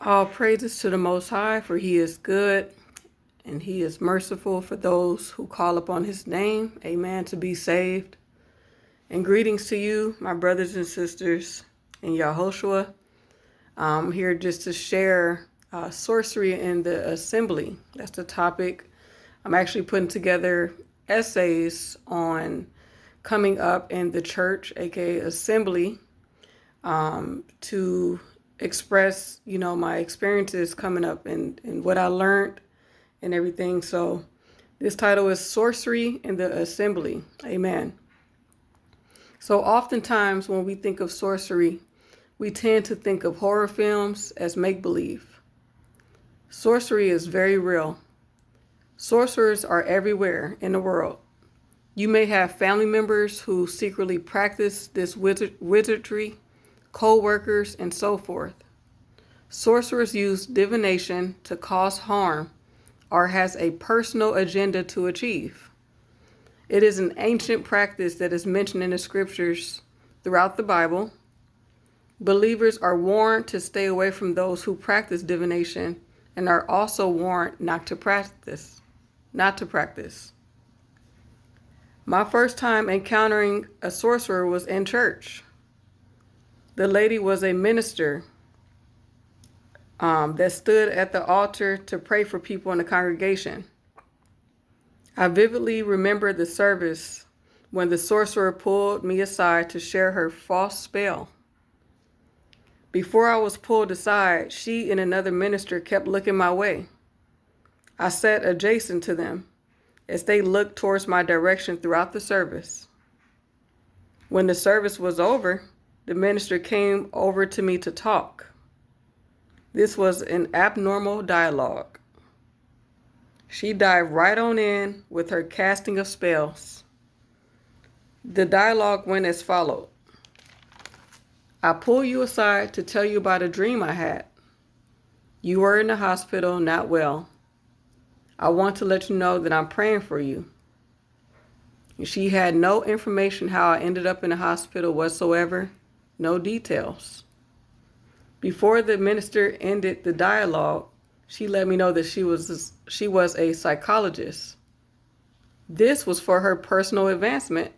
All praises to the Most High, for he is good and he is merciful for those who call upon his name. Amen. To be saved. And greetings to you, my brothers and sisters in Yahushua. I'm here just to share sorcery in the assembly. That's the topic. I'm actually putting together essays on coming up in the church, aka assembly, to express, my experiences coming up and what I learned and everything. So this title is Sorcery in the Assembly. Amen. So oftentimes when we think of sorcery, we tend to think of horror films as make-believe. Sorcery is very real. Sorcerers are everywhere in the world. You may have family members who secretly practice this wizardry, co-workers, and so forth. Sorcerers use divination to cause harm or has a personal agenda to achieve. It is an ancient practice that is mentioned in the scriptures throughout the Bible. Believers are warned to stay away from those who practice divination and are also warned not to practice. My first time encountering a sorcerer was in church. The lady was a minister that stood at the altar to pray for people in the congregation. I vividly remember the service when the sorcerer pulled me aside to share her false spell. Before I was pulled aside, she and another minister kept looking my way. I sat adjacent to them as they looked towards my direction throughout the service. When the service was over, the minister came over to me to talk. This was an abnormal dialogue. She dived right on in with her casting of spells. The dialogue went as followed. I pull you aside to tell you about a dream I had. You were in the hospital, not well. I want to let you know that I'm praying for you. She had no information how I ended up in the hospital whatsoever, no details. Before the minister ended the dialogue, she let me know that she was a psychologist. This was for her personal advancement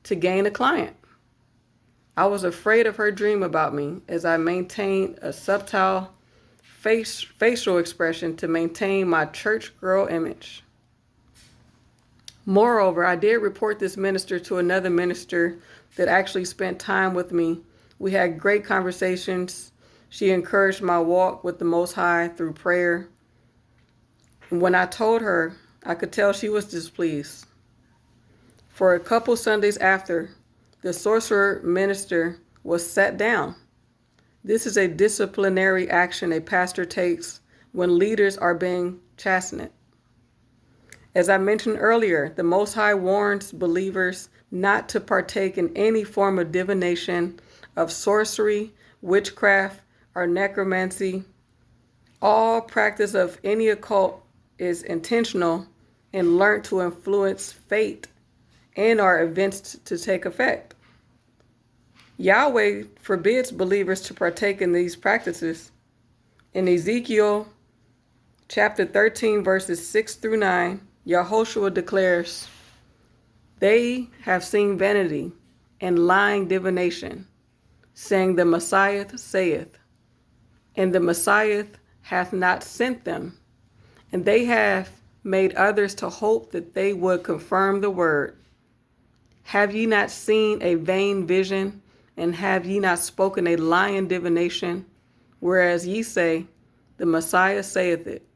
to gain a client. I was afraid of her dream about me as I maintained a subtle facial expression to maintain my church girl image. Moreover, I did report this minister to another minister that actually spent time with me. We had great conversations. She encouraged my walk with the Most High through prayer. And when I told her, I could tell she was displeased. For a couple Sundays after, the sorcerer minister was sat down. This is a disciplinary action a pastor takes when leaders are being chastened. As I mentioned earlier, the Most High warns believers not to partake in any form of divination, of sorcery, witchcraft, or necromancy. All practice of any occult is intentional and learned to influence fate and our events to take effect. Yahweh forbids believers to partake in these practices. In Ezekiel chapter 13, verses 6 through 9, Yahushua declares, "They have seen vanity and lying divination, saying the Messiah saith, and the Messiah hath not sent them, and they have made others to hope that they would confirm the word. Have ye not seen a vain vision, and have ye not spoken a lying divination, whereas ye say, the Messiah saith it?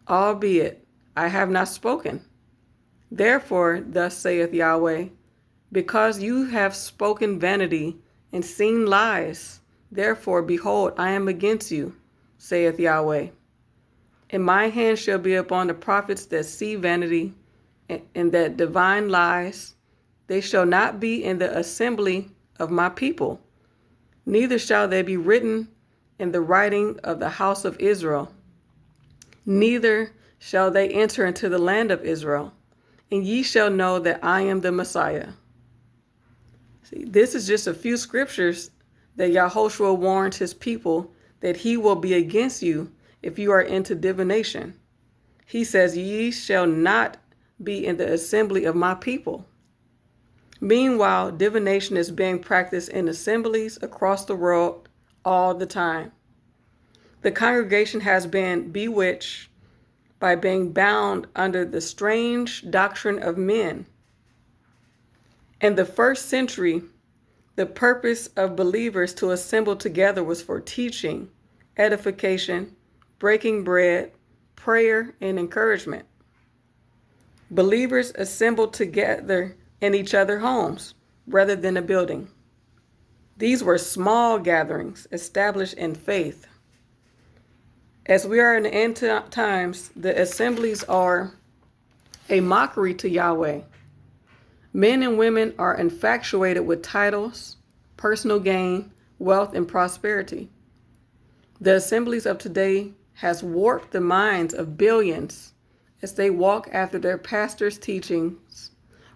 Albeit I have not spoken. Therefore, thus saith Yahweh, because you have spoken vanity and seen lies, therefore, behold, I am against you, saith Yahweh. And my hand shall be upon the prophets that see vanity and that divine lies. They shall not be in the assembly of my people, neither shall they be written in the writing of the house of Israel. Neither shall they enter into the land of Israel, and ye shall know that I am the Messiah." See, this is just a few scriptures that Yahushua warned his people that he will be against you if you are into divination. He says, ye shall not be in the assembly of my people. Meanwhile, divination is being practiced in assemblies across the world all the time. The congregation has been bewitched by being bound under the strange doctrine of men. In the first century, the purpose of believers to assemble together was for teaching, edification, breaking bread, prayer, and encouragement. Believers assembled together in each other's homes rather than a building. These were small gatherings established in faith. As we are in the end times, the assemblies are a mockery to Yahweh. Men and women are infatuated with titles, personal gain, wealth, and prosperity. The assemblies of today has warped the minds of billions as they walk after their pastors' teachings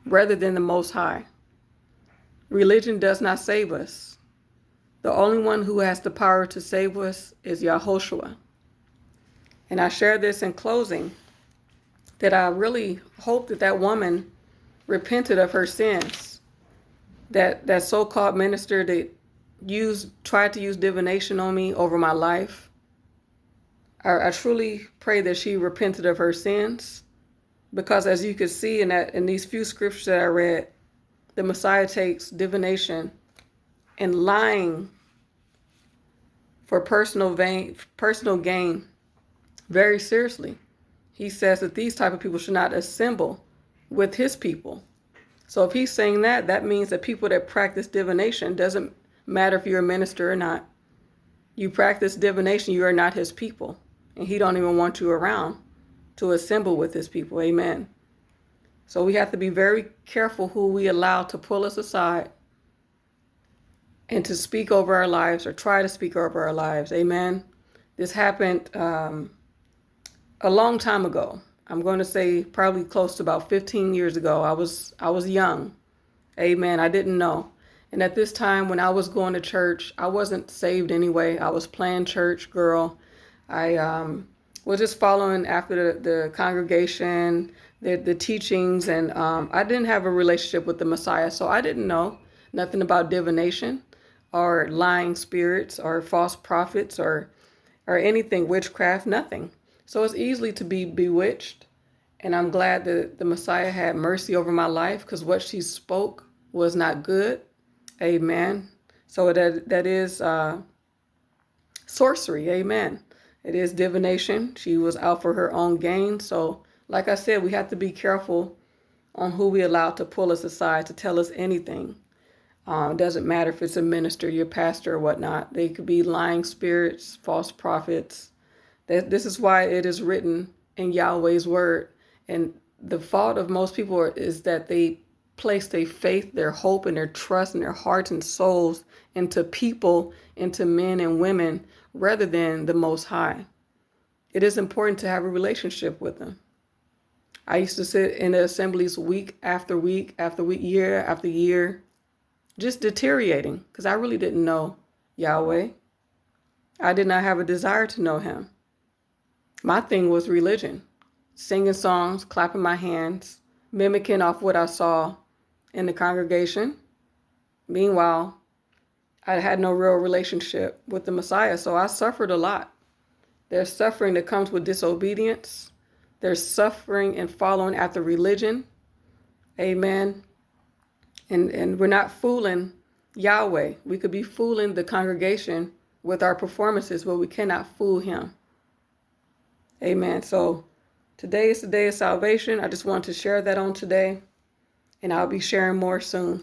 rather than the Most High. Religion does not save us. The only one who has the power to save us is Yahushua. And I share this in closing, that I really hope that that woman repented of her sins. That so-called minister that tried to use divination on me over my life. I truly pray that she repented of her sins, because as you can see in these few scriptures that I read, the Messiah takes divination and lying for personal gain very seriously. He says that these type of people should not assemble with his people. So if he's saying that, that means that people that practice divination, doesn't matter if you're a minister or not. You practice divination, you are not his people. And he don't even want you around to assemble with his people. Amen. So we have to be very careful who we allow to pull us aside and to speak over our lives or try to speak over our lives. Amen. This happened a long time ago. I'm going to say probably close to about 15 years ago. I was young. Amen. I didn't know. And at this time when I was going to church, I wasn't saved anyway. I was playing church girl. I was just following after the congregation, the teachings, and I didn't have a relationship with the Messiah. So I didn't know nothing about divination or lying spirits or false prophets or anything, witchcraft, nothing. So it's easily to be bewitched. And I'm glad that the Messiah had mercy over my life, because what she spoke was not good. Amen. So that is sorcery. Amen. It is divination. She was out for her own gain. So like I said, we have to be careful on who we allow to pull us aside to tell us anything. It doesn't matter if it's a minister, your pastor, or whatnot. They could be lying spirits, false prophets. This is why it is written in Yahweh's word. And the fault of most people is that they place their faith, their hope, and their trust, and their hearts and souls into people, into men and women, rather than the Most High. It is important to have a relationship with them. I used to sit in the assemblies week after week after week, year after year, just deteriorating, because I really didn't know Yahweh. I did not have a desire to know him. My thing was religion, singing songs, clapping my hands, mimicking off what I saw in the congregation. Meanwhile, I had no real relationship with the Messiah, so I suffered a lot. There's suffering that comes with disobedience. There's suffering in following after religion. Amen. And we're not fooling Yahweh. We could be fooling the congregation with our performances, but we cannot fool him. Amen. So today is the day of salvation. I just want to share that on today, and I'll be sharing more soon.